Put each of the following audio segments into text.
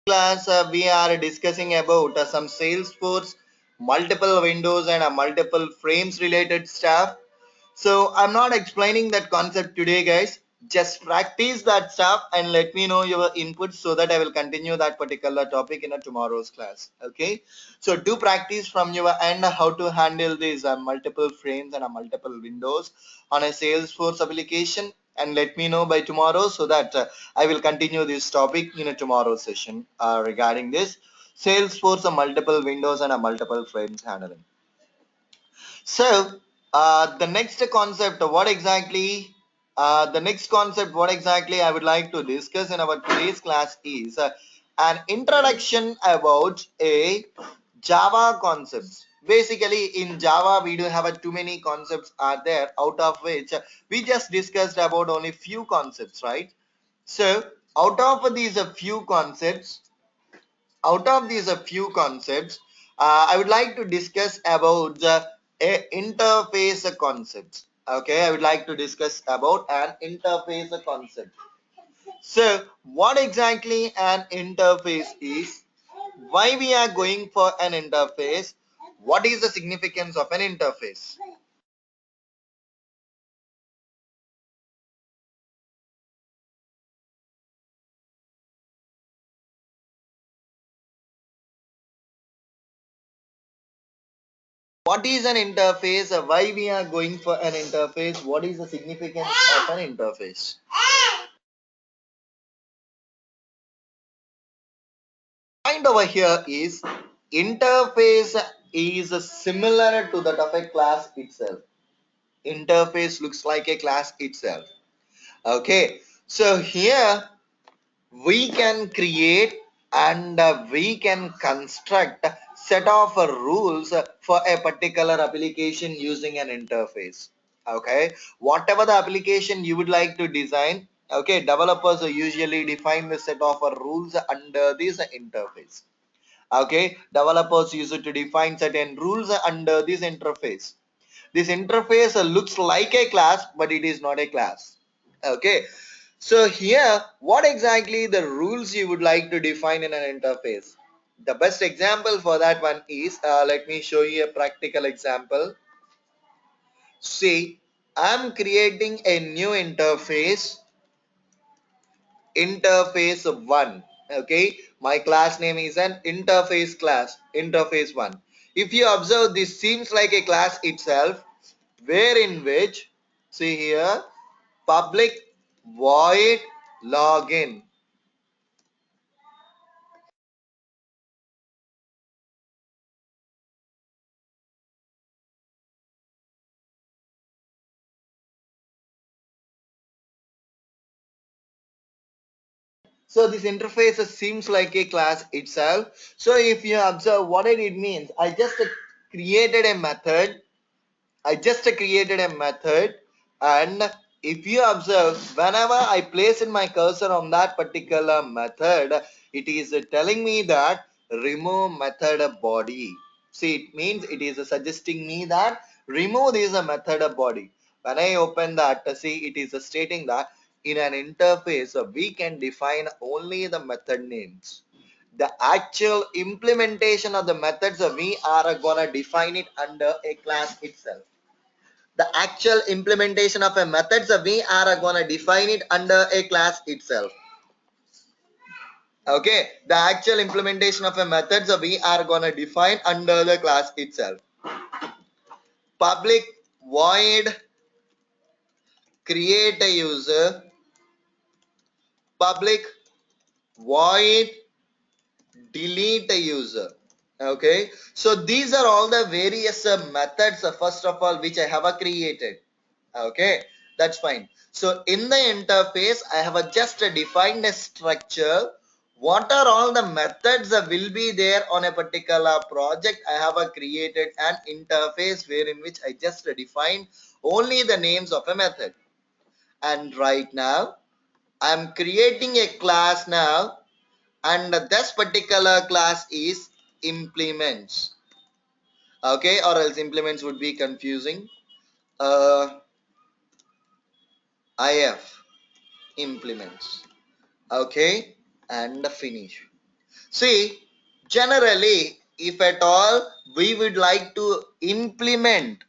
Class we are discussing about some Salesforce multiple windows and multiple frames related stuff. So I'm not explaining that concept today, guys. Just practice that stuff and let me know your input so that I will continue that particular topic in a tomorrow's class. Okay. So do practice from your end how to handle these multiple frames and multiple windows on a Salesforce application, and let me know by tomorrow so that I will continue this topic in a tomorrow session regarding this Salesforce multiple windows and multiple frames handling. So the next concept, what exactly I would like to discuss in our today's class is an introduction about a Java concepts. Basically, in Java, we do have too many concepts are there, out of which we just discussed about only few concepts, right? So, out of these few concepts, I would like to discuss about the interface concepts. Okay, I would like to discuss about an interface concept. So, what exactly an interface is? Why we are going for an interface? What is the significance of an interface? What is an interface? Why we are going for an interface? What is the significance of an interface? Point over here is interface is similar to that of a class itself. Interface looks like a class itself. Okay, so here we can create and we can construct set of rules for a particular application using an interface. Okay, whatever the application you would like to design, okay, developers usually define the set of rules under this interface. Okay, developers use it to define certain rules under this interface. This interface looks like a class, but it is not a class. Okay, so here what exactly the rules you would like to define in an interface? The best example for that one is let me show you a practical example. See, I'm creating a new interface 1. Okay, my class name is an interface class, interface 1. If you observe, this seems like a class itself, where in which, see here, public void login. So this interface seems like a class itself. So if you observe what it means, created a method created a method, and if you observe, whenever I place in my cursor on that particular method, it is telling me that remove method body. See, it means it is suggesting me that remove this method body. When I open that, see, it is stating that in an interface we can define only the method names. The actual implementation of the methods we are gonna define it under a class itself. The actual implementation of a method, so we are going to define it under a class itself. Okay, the actual implementation of a method, so we are going to define under the class itself. Public void create a user, public void delete a user. Okay, so these are all the various methods first of all which I have created. Okay, that's fine. So in the interface I have just defined a structure. What are all the methods that will be there on a particular project? I have created an interface where in which I just defined only the names of a method. And right now I'm creating a class now, and this particular class is implements. Okay, or else implements would be confusing. If implements. Okay, and finish. See, generally, if at all we would like to implement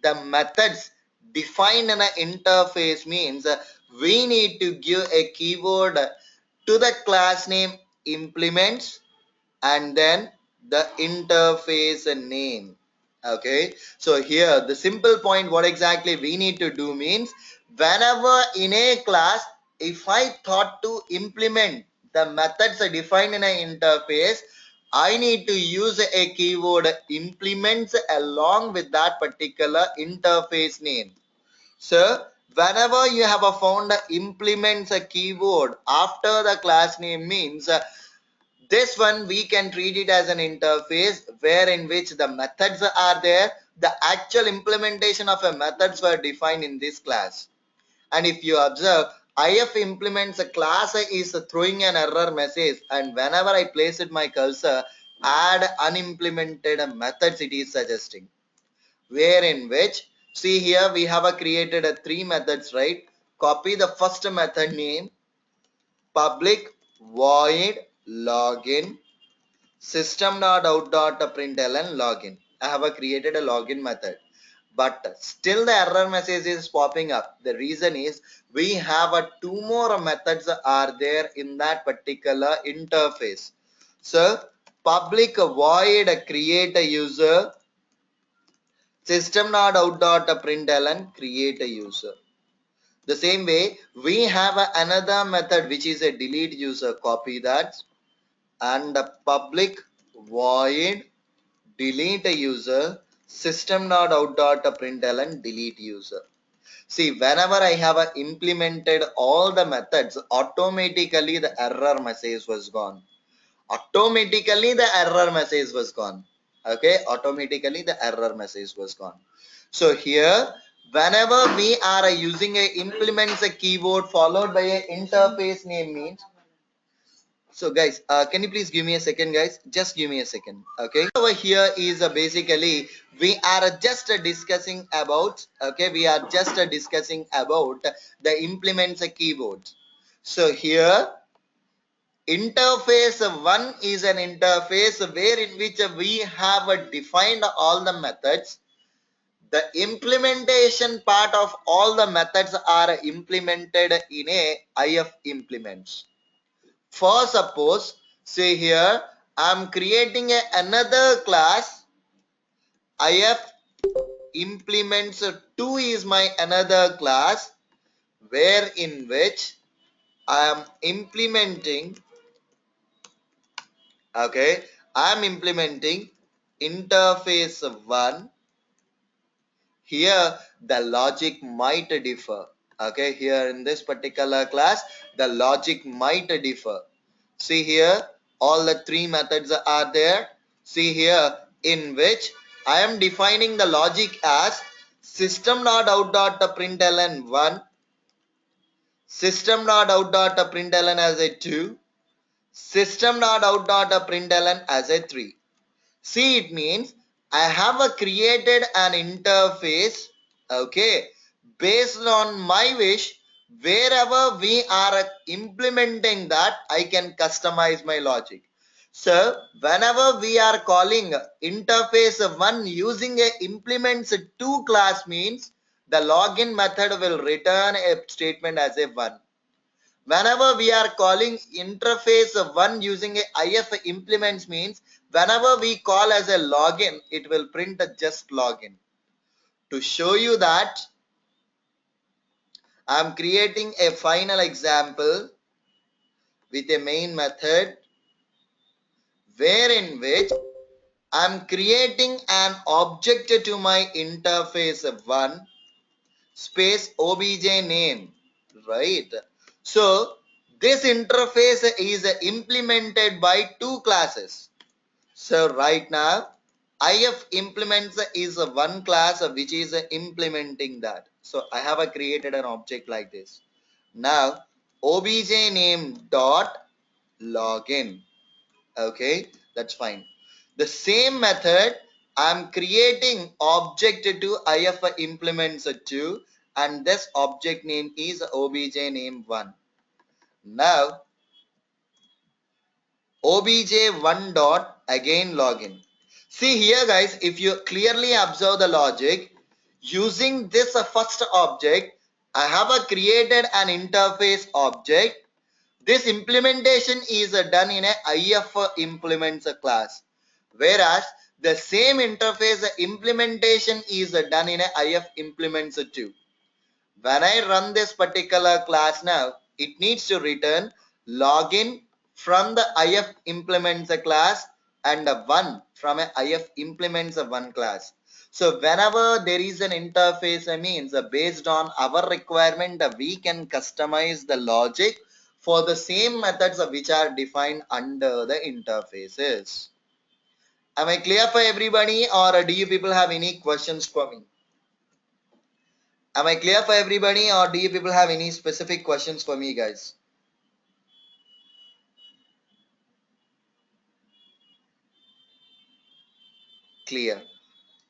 the methods defined in an interface means we need to give a keyword to the class name implements and then the interface name. Okay, so here the simple point what exactly we need to do means whenever in a class if I thought to implement the methods defined in an interface, I need to use a keyword implements along with that particular interface name. So whenever you have found implements a keyword after the class name means this one we can treat it as an interface where in which the methods are there. The actual implementation of a methods were defined in this class. And if you observe, if implements a class is throwing an error message, and whenever I place it my cursor, add unimplemented methods it is suggesting. Where in which, see here we have created a three methods, right? Copy the first method name, public void login system.out.println login. I have created a login method, but still the error message is popping up. The reason is we have two more methods are there in that particular interface. So public void create a user system.out.println create a user. The same way we have another method which is a delete user. Copy that and the public void delete a user system.out.println delete user. See, whenever I have implemented all the methods, automatically the error message was gone. Automatically the error message was gone. Okay, automatically the error message was gone. So here, whenever we are using a implements a keyword followed by a interface name means, so guys, can you please give me a second, guys? Just give me a second. Okay. Over here is basically we are just discussing about. Okay, we are just discussing about the implements keyboards. So here, interface one is an interface where in which we have defined all the methods. The implementation part of all the methods are implemented in a if implements. For suppose, say here, I'm creating another class. If implements 2 is my another class where in which I am implementing, okay, I am implementing interface 1. Here the logic might differ. Okay, here in this particular class, the logic might differ. See here, all the three methods are there. See here, in which I am defining the logic as system.out.println 1, system.out.println as a 2, system.out.println as a 3. See, it means I have created an interface, okay, based on my wish. Wherever we are implementing that, I can customize my logic. So whenever we are calling interface 1 using a implements 2 class means the login method will return a statement as a 1. Whenever we are calling interface 1 using a if implements means whenever we call as a login, it will print a just login. To show you that, I am creating a final example with a main method wherein which I am creating an object to my interface 1 space obj name, right? So this interface is implemented by two classes. So right now, if implements is one class which is implementing that. So I have created an object like this. Now obj name dot login. Okay, that's fine. The same method I'm creating object to if implements 2 and this object name is obj name 1. Now obj1 dot again login. See here guys, if you clearly observe the logic, using this first object, I have created an interface object. This implementation is done in a IF implements class, whereas the same interface implementation is done in a IF implements too. When I run this particular class now, it needs to return login from the IF implements class and a 1 from a IF implements one class. So whenever there is an interface, means based on our requirement, we can customize the logic for the same methods which are defined under the interfaces. Am I clear for everybody, or do you people have any questions for me? Am I clear for everybody, or do you people have any specific questions for me, guys? Clear.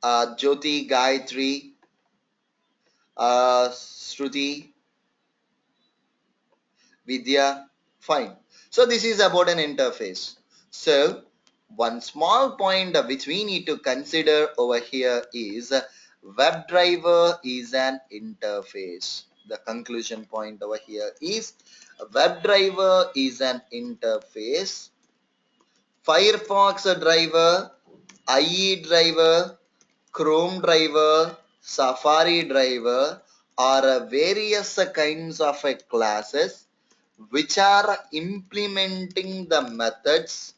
Jyoti, Gayatri, Shruti, Vidya, fine. So this is about an interface. So one small point which we need to consider over here is WebDriver is an interface. The conclusion point over here is WebDriver is an interface. Firefox driver, IE driver, Chrome driver, Safari driver are various kinds of classes which are implementing the methods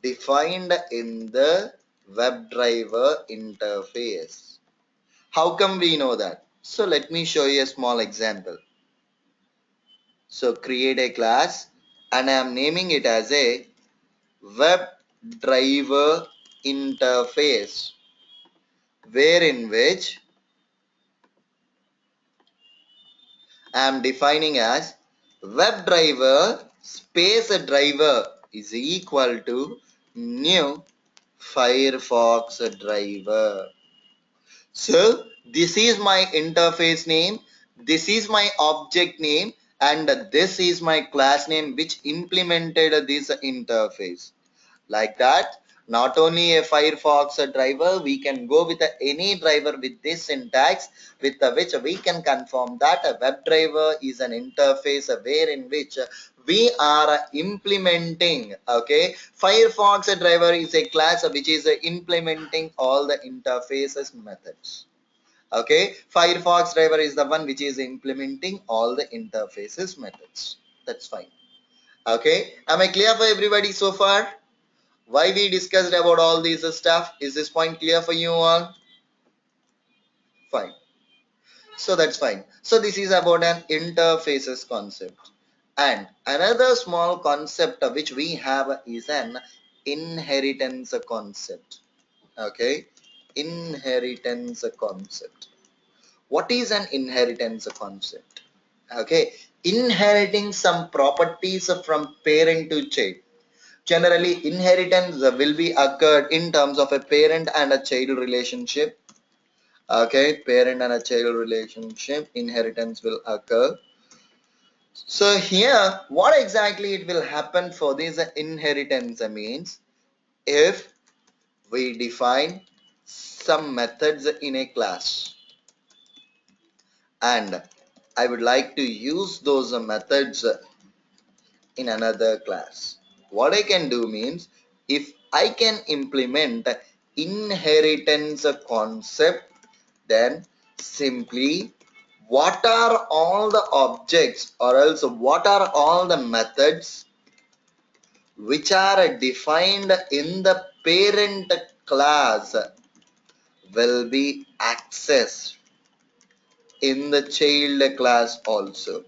defined in the WebDriver interface. How come we know that? So let me show you a small example. So create a class and I am naming it as a WebDriver interface, wherein which I am defining as WebDriver space driver is equal to new Firefox driver. So this is my interface name, this is my object name, and this is my class name which implemented this interface. Like that, not only a Firefox driver, we can go with any driver with this syntax, with which we can confirm that a WebDriver is an interface wherein which we are implementing. Okay, Firefox driver is a class which is implementing all the interfaces methods. Okay, Firefox driver is the one which is implementing all the interfaces methods. That's fine. Okay, am I clear for everybody so far? Why we discussed about all these stuff? Is this point clear for you all? Fine. So that's fine. So this is about an interfaces concept. And another small concept which we have is an inheritance concept. Okay. Inheritance concept. What is an inheritance concept? Okay. Inheriting some properties from parent to child. Generally, inheritance will be occurred in terms of a parent and a child relationship. Okay, parent and a child relationship, inheritance will occur. So here, what exactly it will happen for this inheritance means, if we define some methods in a class and I would like to use those methods in another class. What I can do means, if I can implement inheritance concept, then simply what are all the objects or else what are all the methods which are defined in the parent class will be accessed in the child class also.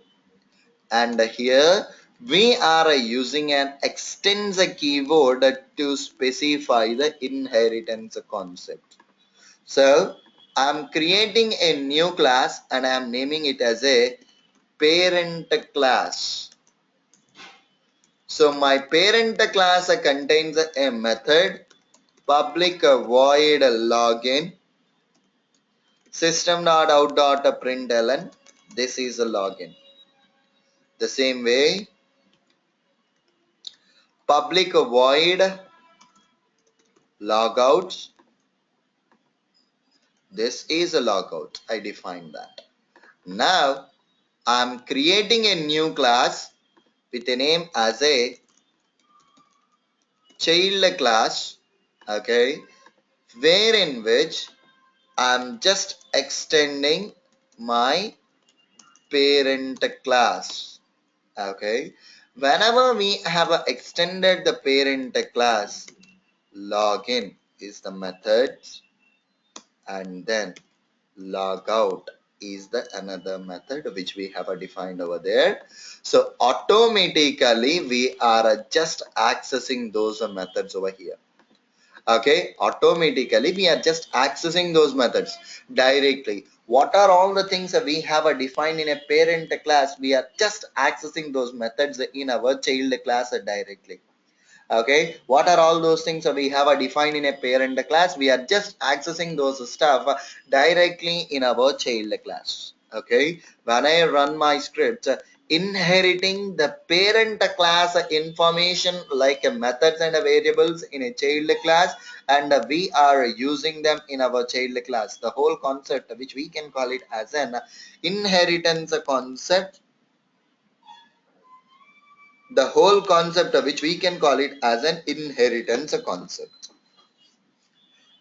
And here we are using an extends keyword to specify the inheritance concept. So I'm creating a new class and I'm naming it as a parent class. So my parent class contains a method public void login system.out.println. This is a login. The same way public void logout. This is a logout. I defined that. Now I'm creating a new class with a name as a child class. Okay, wherein which I'm just extending my parent class. Okay, whenever we have extended the parent class, login is the method, and then logout is the another method which we have defined over there. So automatically we are just accessing those methods over here. Okay, automatically we are just accessing those methods directly. What are all the things that we have defined in a parent class? We are just accessing those methods in our child class directly. Okay, what are all those things that we have defined in a parent class? We are just accessing those stuff directly in our child class. Okay, when I run my script, inheriting the parent class information like methods and variables in a child class, and we are using them in our child class. The whole concept, which we can call it as an inheritance concept, the whole concept of which we can call it as an inheritance concept.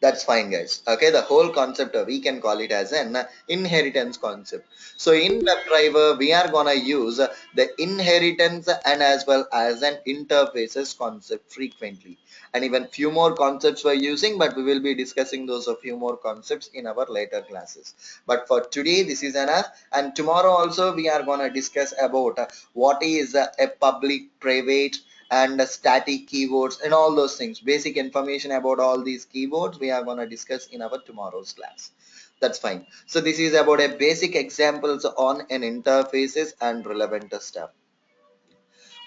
That's fine, guys. Okay, the whole concept we can call it as an inheritance concept. So in WebDriver, we are gonna use the inheritance and as well as an interfaces concept frequently. And even few more concepts we're using, but we will be discussing those a few more concepts in our later classes. But for today, this is enough. And tomorrow also we are gonna discuss about what is a public, private, and static keywords and all those things. Basic information about all these keywords we are going to discuss in our tomorrow's class. That's fine. So this is about a basic examples on an interfaces and relevant stuff.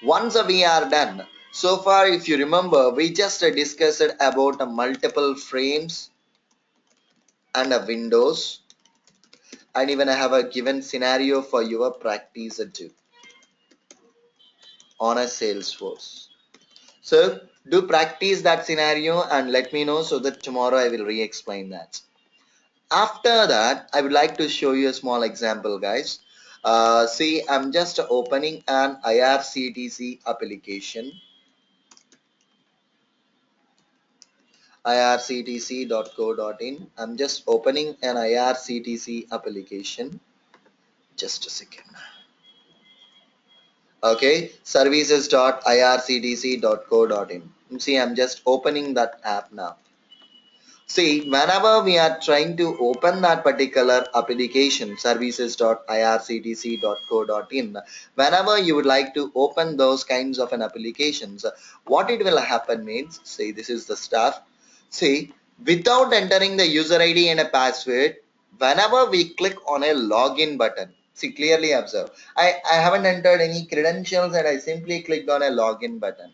Once we are done, so far if you remember, we just discussed about multiple frames and windows, and even I have a given scenario for your practice too on a Salesforce. So do practice that scenario and let me know so that tomorrow I will re-explain that. After that, I would like to show you a small example, guys. See, I'm just opening an IRCTC application, irctc.co.in. I'm just opening an IRCTC application. Just a second. Okay, services.irctc.co.in. See, I'm just opening that app now. See, whenever we are trying to open that particular application, services.irctc.co.in, whenever you would like to open those kinds of an applications, what it will happen means, see, this is the stuff. See, without entering the user ID and a password, whenever we click on a login button, see, clearly observe, I haven't entered any credentials and I simply clicked on a login button.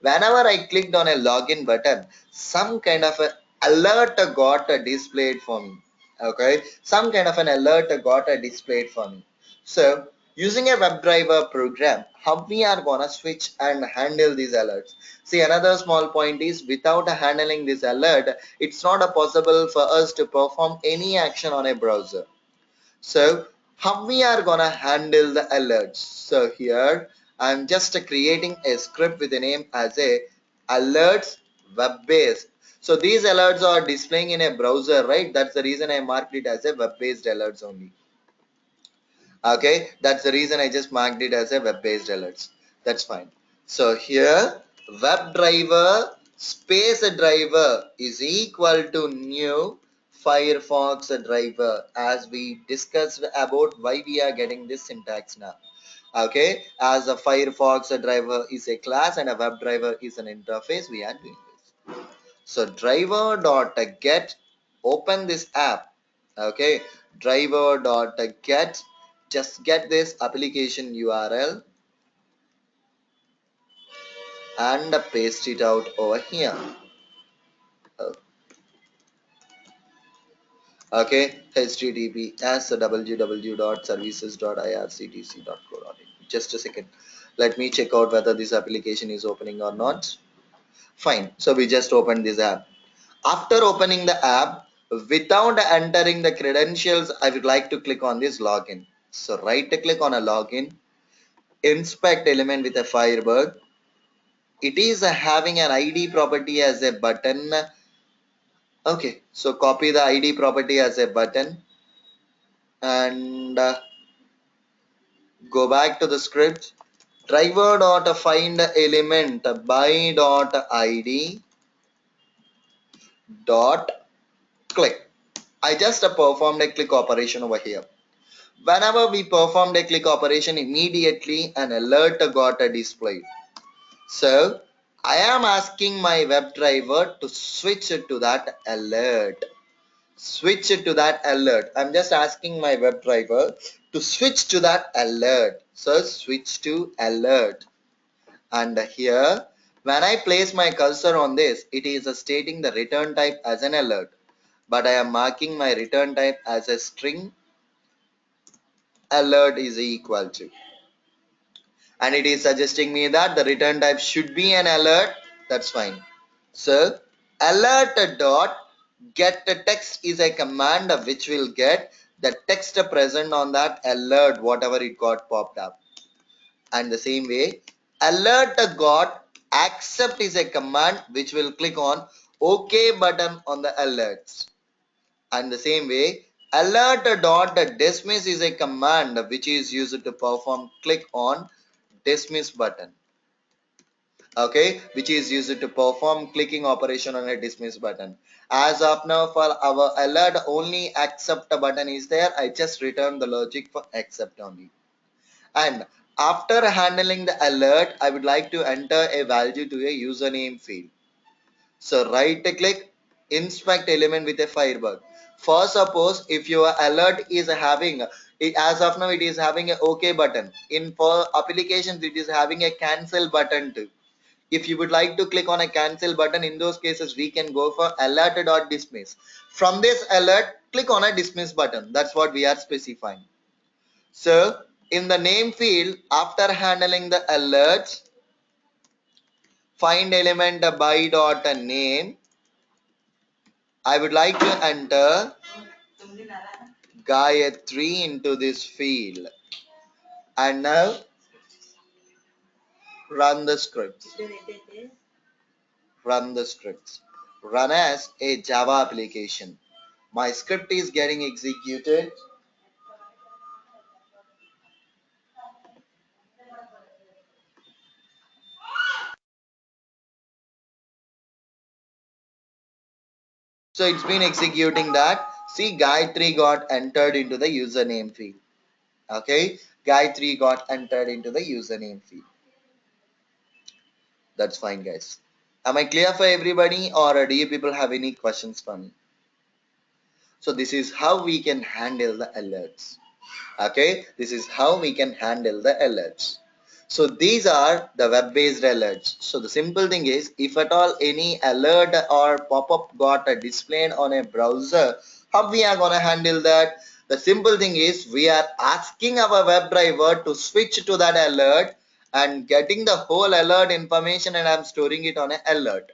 Whenever I clicked on a login button, some kind of a alert got displayed for me. Okay, some kind of an alert got displayed for me. So using a WebDriver program, how we are gonna switch and handle these alerts? See, another small point is without handling this alert, it's not possible for us to perform any action on a browser. So how we are gonna handle the alerts? So here I'm just creating a script with a name as a alerts web based. So these alerts are displaying in a browser, right? That's the reason I marked it as a web based alerts only. Okay, that's the reason I just marked it as a web based alerts. That's fine. So here WebDriver space driver is equal to new Firefox driver, as we discussed about why we are getting this syntax now. Okay, as a Firefox driver is a class and a WebDriver is an interface, we are doing this. So driver dot get, open this app. Okay, driver dot get, just get this application URL and paste it out over here. Okay, https www.services.irctc.co.in. Just a second. Let me check out whether this application is opening or not. Fine. So we just opened this app. After opening the app, without entering the credentials, I would like to click on this login. So right click on a login, inspect element with a Firebird. It is having an ID property as a button. Okay, so copy the ID property as a button and go back to the script. Driver dot find element by dot ID dot click. I just performed a click operation over here. Whenever we performed a click operation, immediately an alert got displayed. So I am asking my web driver to switch to that alert. Switch to that alert. I'm just asking my web driver to switch to that alert. So switch to alert. And here, when I place my cursor on this, it is stating the return type as an alert. But I am marking my return type as a string. Alert is equal to, and it is suggesting me that the return type should be an alert. That's fine. So alert dot get text is a command which will get the text present on that alert whatever it got popped up. And the same way alert got accept is a command which will click on OK button on the alerts. And the same way alert dot dismiss is a command which is used to perform click on dismiss button. Okay, which is used to perform clicking operation on a dismiss button. As of now, for our alert only accept button is there. I just return the logic for accept only. And after handling the alert, I would like to enter a value to a username field. So right click, inspect element with a Firebug. For suppose if your alert is having, as of now it is having a OK button. In for applications it is having a cancel button too. If you would like to click on a cancel button, in those cases we can go for alert.dismiss. From this alert, click on a dismiss button. That's what we are specifying. So in the name field, after handling the alerts, find element by dot name. I would like to enter Gayatri into this field. And now run the scripts. Run the scripts. Run as a Java application. My script is getting executed. So it's been executing that. See, Gayatri got entered into the username field. Okay, Gayatri got entered into the username field. That's fine, guys. Am I clear for everybody, or do you people have any questions for me? So this is how we can handle the alerts. Okay, this is how we can handle the alerts. So these are the web-based alerts. So the simple thing is, if at all any alert or pop-up got displayed on a browser, how we are gonna handle that? The simple thing is, we are asking our web driver to switch to that alert and getting the whole alert information, and I'm storing it on an alert.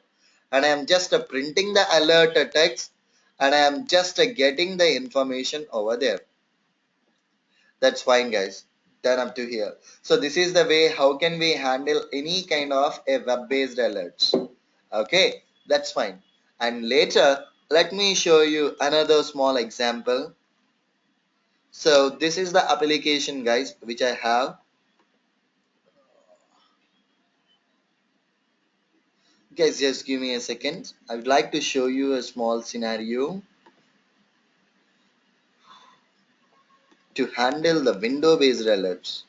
And I am just printing the alert text, and I am just getting the information over there. That's fine, guys. Done up to here. So this is the way how can we handle any kind of a web-based alerts. Okay, that's fine. And later, let me show you another small example. So this is the application, guys, which I have. Guys, just give me a second. I would like to show you a small scenario to handle the window-based alerts.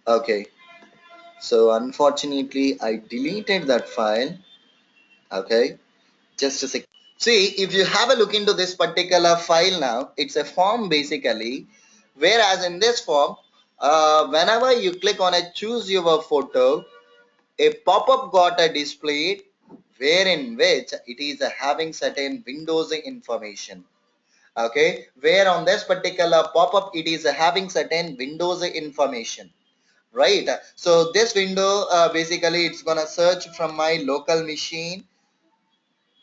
Okay, so unfortunately, I deleted that file. Okay, just a second. See, if you have a look into this particular file now, it's a form basically, whereas in this form, whenever you click on a choose your photo, a pop-up got a displayed wherein which it is having certain windows information. Okay, where on this particular pop-up it is having certain windows information. right? So this window, basically it's gonna search from my local machine.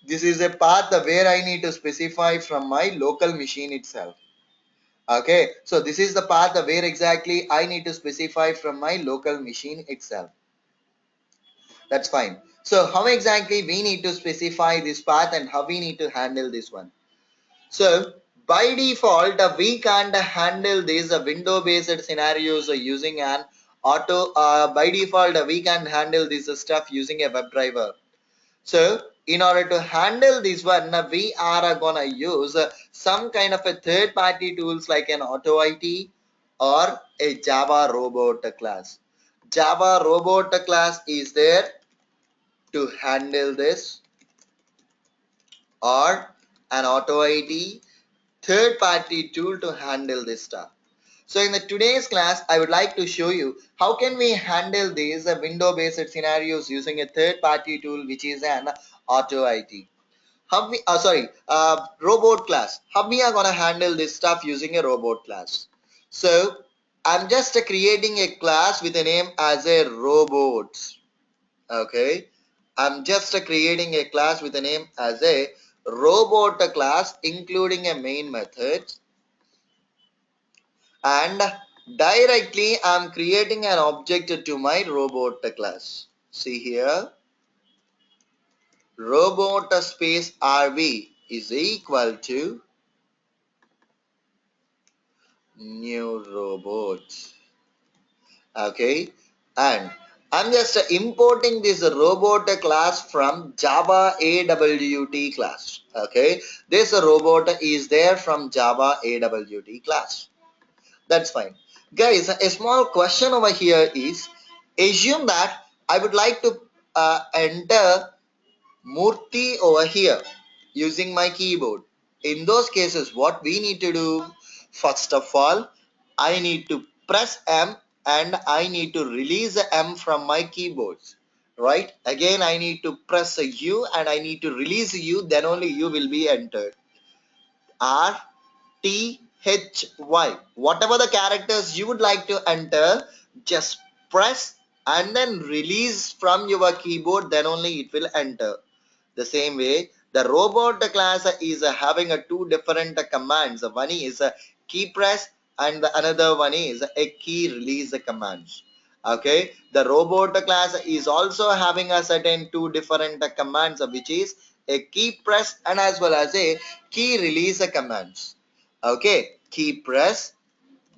This is a path where I need to specify from my local machine itself. Okay, so this is the path where exactly I need to specify from my local machine itself. That's fine. So how exactly we need to specify this path and how we need to handle this one? So by default, we can't handle these window-based scenarios using an auto. By default, we can handle this stuff using a WebDriver. So in order to handle this one, we are gonna use some kind of a third-party tools like an AutoIT or a Java robot class. Java robot class is there to handle this, or an AutoIT third party tool to handle this stuff. So in the today's class, I would like to show you how can we handle these window based scenarios using a third party tool which is an AutoIT. How we robot class. How we are gonna handle this stuff using a robot class. So I'm just creating a class with a name as a robot. Okay, I'm just creating a class with a name as a robot class including a main method, and directly I'm creating an object to my robot class. See here, robot space rv is equal to new robot. Okay, and I'm just importing this robot class from Java AWT class. Okay, this robot is there from Java AWT class. That's fine. Guys, a small question over here is, assume that I would like to enter Murthy over here using my keyboard. In those cases, what we need to do, first of all, I need to press M and I need to release M from my keyboards. Right? Again, I need to press a U and I need to release U, then only U will be entered. R T H Y. Whatever the characters you would like to enter, just press and then release from your keyboard, then only it will enter. The same way, the robot class is having two different commands. One is a key press and the another one is a key release commands. Okay, the robot class is also having a certain two different commands, which is a key press and as well as a key release commands. Okay, key press,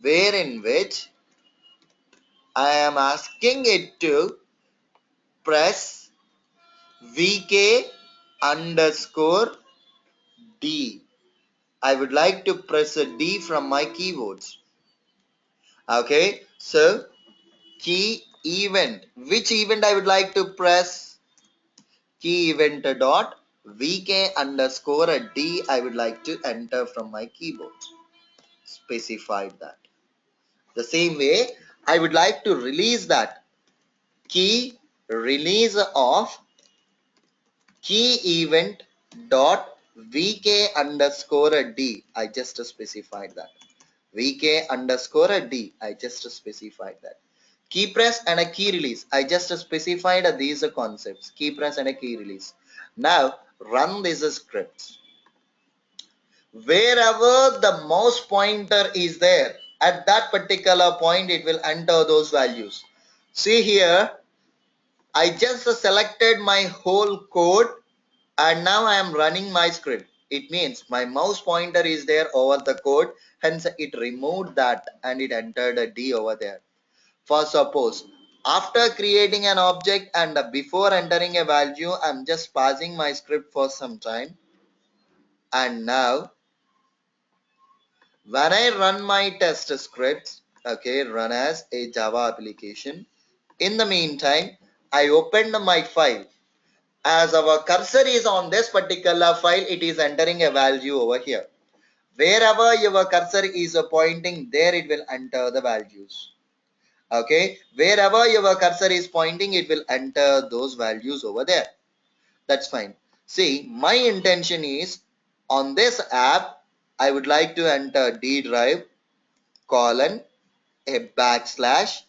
where in which I am asking it to press vk underscore D. I would like to press a D from my keyboards. Okay, so key event. Which event I would like to press? Key event dot vk underscore D I would like to enter from my keyboard. Specified that. The same way, I would like to release that. Key release of key event dot vk underscore D. I just specified that. vk underscore D. I just specified that. Key press and a key release. I just specified these concepts. Key press and a key release. Now run these scripts. Wherever the mouse pointer is there, at that particular point it will enter those values. See here, I just selected my whole code and now I am running my script. It means my mouse pointer is there over the code, hence it removed that and it entered a D over there. For suppose, after creating an object and before entering a value, I'm just pausing my script for some time. And now, when I run my test scripts, okay, run as a Java application. In the meantime, I opened my file. As our cursor is on this particular file, it is entering a value over here. Wherever your cursor is pointing, there it will enter the values. Okay, wherever your cursor is pointing, it will enter those values over there. That's fine. See, my intention is on this app, I would like to enter D drive colon a backslash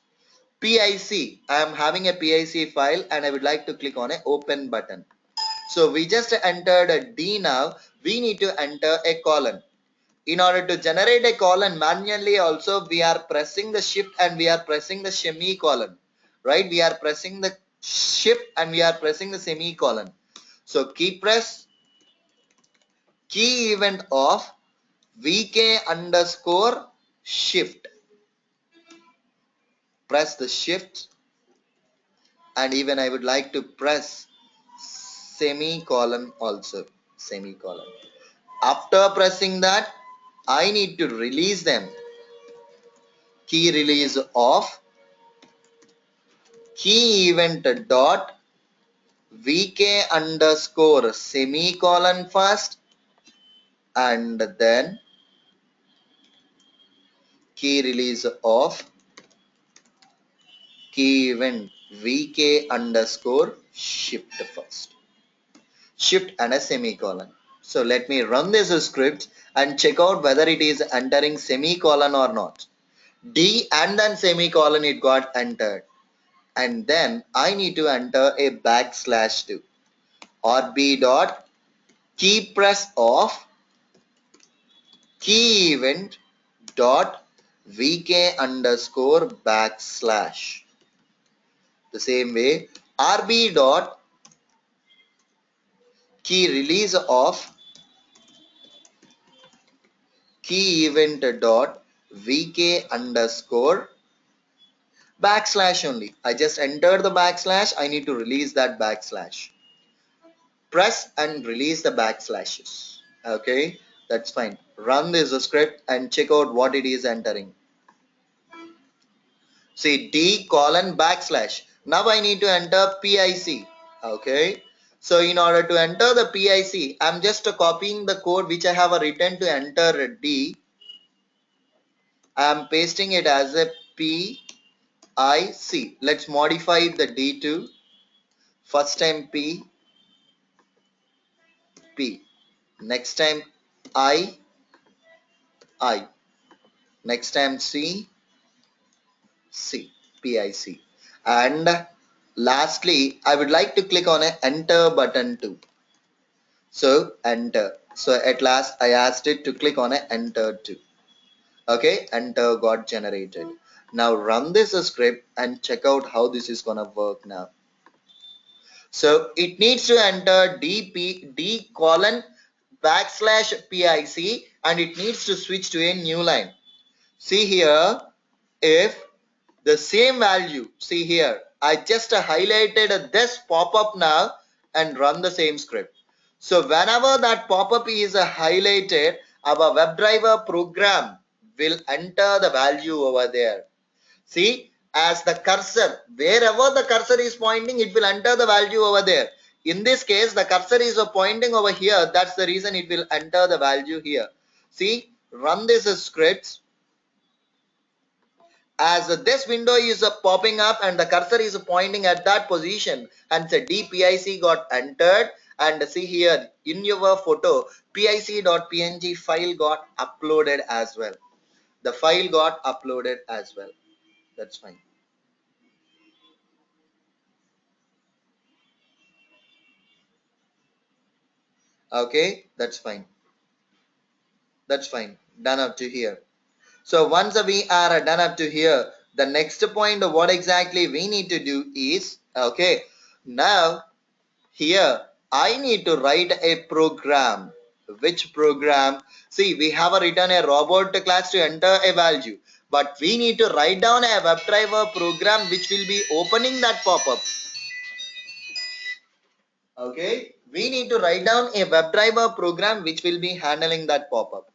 PIC. I am having a PIC file and I would like to click on a open button. So we just entered a D now. We need to enter a colon. In order to generate a colon manually also we are pressing the shift and we are pressing the semicolon. Right? We are pressing the shift and we are pressing the semicolon. So key press key event of vk underscore shift. Press the shift and even I would like to press semicolon also. Semicolon. After pressing that, I need to release them. Key release of key event dot vk underscore semicolon first and then key release of key event vk underscore shift first. Shift and a semicolon. So let me run this script and check out whether it is entering semicolon or not. D and then semicolon it got entered. And then I need to enter a backslash 2 or b dot key press of key event dot vk underscore backslash. The same way rb dot key release of key event dot vk underscore backslash only. I just entered the backslash. I need to release that backslash. Press and release the backslashes. Okay, that's fine. Run this script and check out what it is entering. See D colon backslash. Now I need to enter PIC. Okay. So in order to enter the PIC, I'm just copying the code which I have written to enter D. I'm pasting it as a PIC. Let's modify the D to first time P. Next time I. Next time C. PIC. And lastly, I would like to click on a enter button too. So enter. So at last I asked it to click on a enter too. Okay, enter got generated. Now run this script and check out how this is gonna work now. So it needs to enter D colon backslash PIC and it needs to switch to a new line. See here, if the same value, see here, I just highlighted this pop-up now and run the same script. So whenever that pop-up is highlighted, our WebDriver program will enter the value over there. See, as the cursor, wherever the cursor is pointing, it will enter the value over there. In this case, the cursor is pointing over here. That's the reason it will enter the value here. See, run this script. As this window is popping up and the cursor is pointing at that position and the DPIC got entered, and see here in your photo pic.png file got uploaded as well. The file got uploaded as well. That's fine. Okay, that's fine. That's fine. Done up to here. So once we are done up to here, the next point of what exactly we need to do is, okay, now here I need to write a program. Which program? See, we have written a robot class to enter a value, but we need to write down a WebDriver program which will be opening that pop-up. Okay, we need to write down a WebDriver program which will be handling that pop-up.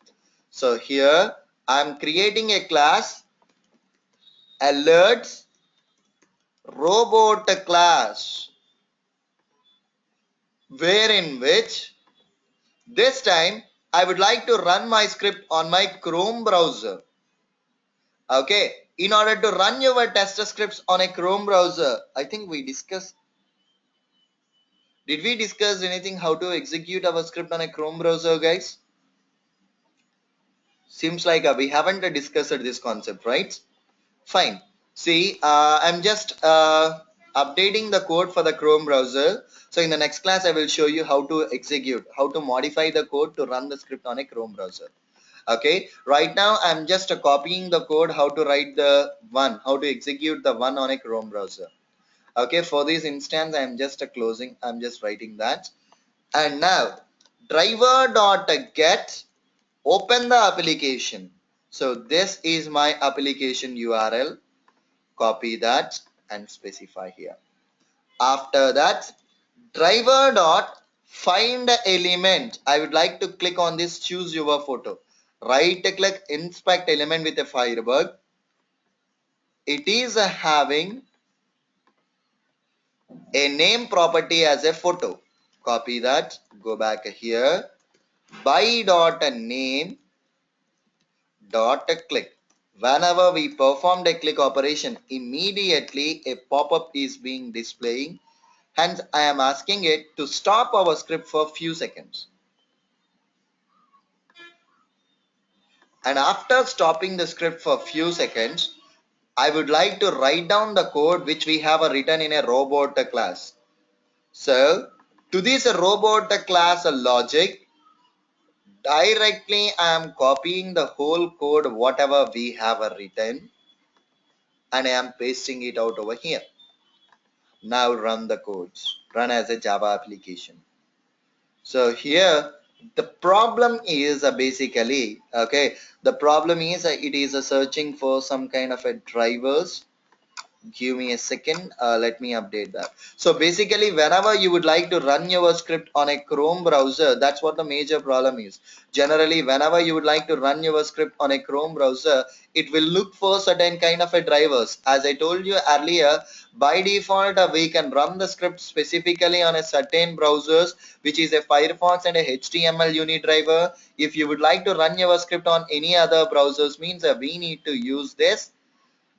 So here I'm creating a class alerts robot class, wherein which this time I would like to run my script on my Chrome browser. Okay, in order to run your test scripts on a Chrome browser, I think we discussed. Did we discuss anything how to execute our script on a Chrome browser, guys? Seems like we haven't discussed this concept, right? Fine. See, I'm just updating the code for the Chrome browser. So in the next class, I will show you how to execute, how to modify the code to run the script on a Chrome browser. Okay, right now I'm just copying the code, how to write the one, how to execute the one on a Chrome browser. Okay, for this instance, I'm just closing, I'm just writing that. And now, driver.get, open the application. So this is my application URL. Copy that and specify here. After that, driver dot find element. I would like to click on this choose your photo. Right click inspect element with a firebug. It is having a name property as a photo. Copy that. Go back here. By dot name dot click. Whenever we performed a click operation, immediately a pop-up is being displaying. Hence, I am asking it to stop our script for a few seconds. And after stopping the script for a few seconds, I would like to write down the code which we have written in a robot class. So, to this robot class logic, directly I am copying the whole code whatever we have written and I am pasting it out over here. Now run the codes. Run as a Java application. So here the problem is basically okay. The problem is it is searching for some kind of a drivers. Give me a second. Let me update that. So basically, whenever you would like to run your script on a Chrome browser, that's what the major problem is. Generally, whenever you would like to run your script on a Chrome browser, it will look for certain kind of a drivers. As I told you earlier, by default, we can run the script specifically on a certain browsers, which is a Firefox and a HTML unit driver. If you would like to run your script on any other browsers, means we need to use this.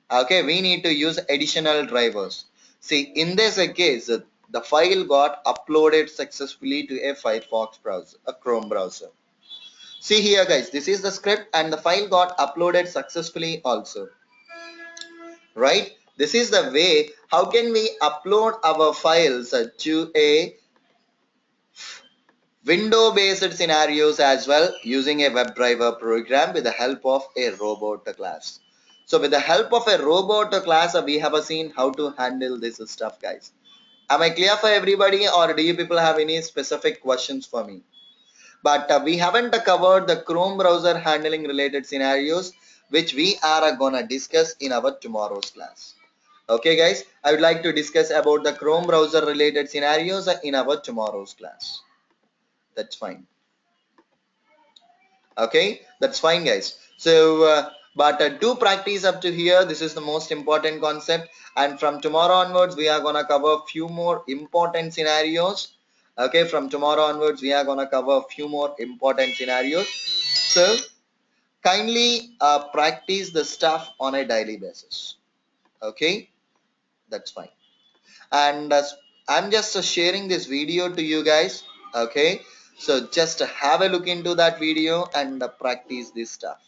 Okay, we need to use additional drivers. See, in this case, the file got uploaded successfully to a Firefox browser, a Chrome browser. See here guys, this is the script and the file got uploaded successfully also, right? This is the way how can we upload our files to a window based scenarios as well using a WebDriver program with the help of a robot class. So with the help of a robot class, we have seen how to handle this stuff, guys. Am I clear for everybody, or do you people have any specific questions for me? But we haven't covered the Chrome browser handling related scenarios, which we are gonna discuss in our tomorrow's class. Okay guys, I would like to discuss about the Chrome browser related scenarios in our tomorrow's class. That's fine. Okay, that's fine guys. So but do practice up to here. This is the most important concept, and from tomorrow onwards we are gonna cover a few more important scenarios. Okay, from tomorrow onwards we are gonna cover a few more important scenarios. So kindly practice the stuff on a daily basis. Okay, that's fine. And I'm just sharing this video to you guys. Okay, so just have a look into that video and practice this stuff.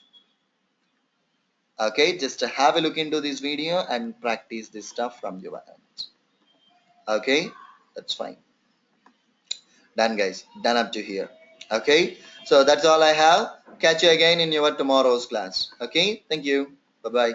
Okay, just have a look into this video and practice this stuff from your end. Okay, that's fine. Done guys, done up to here. Okay, so that's all I have. Catch you again in your tomorrow's class. Okay, thank you. Bye bye.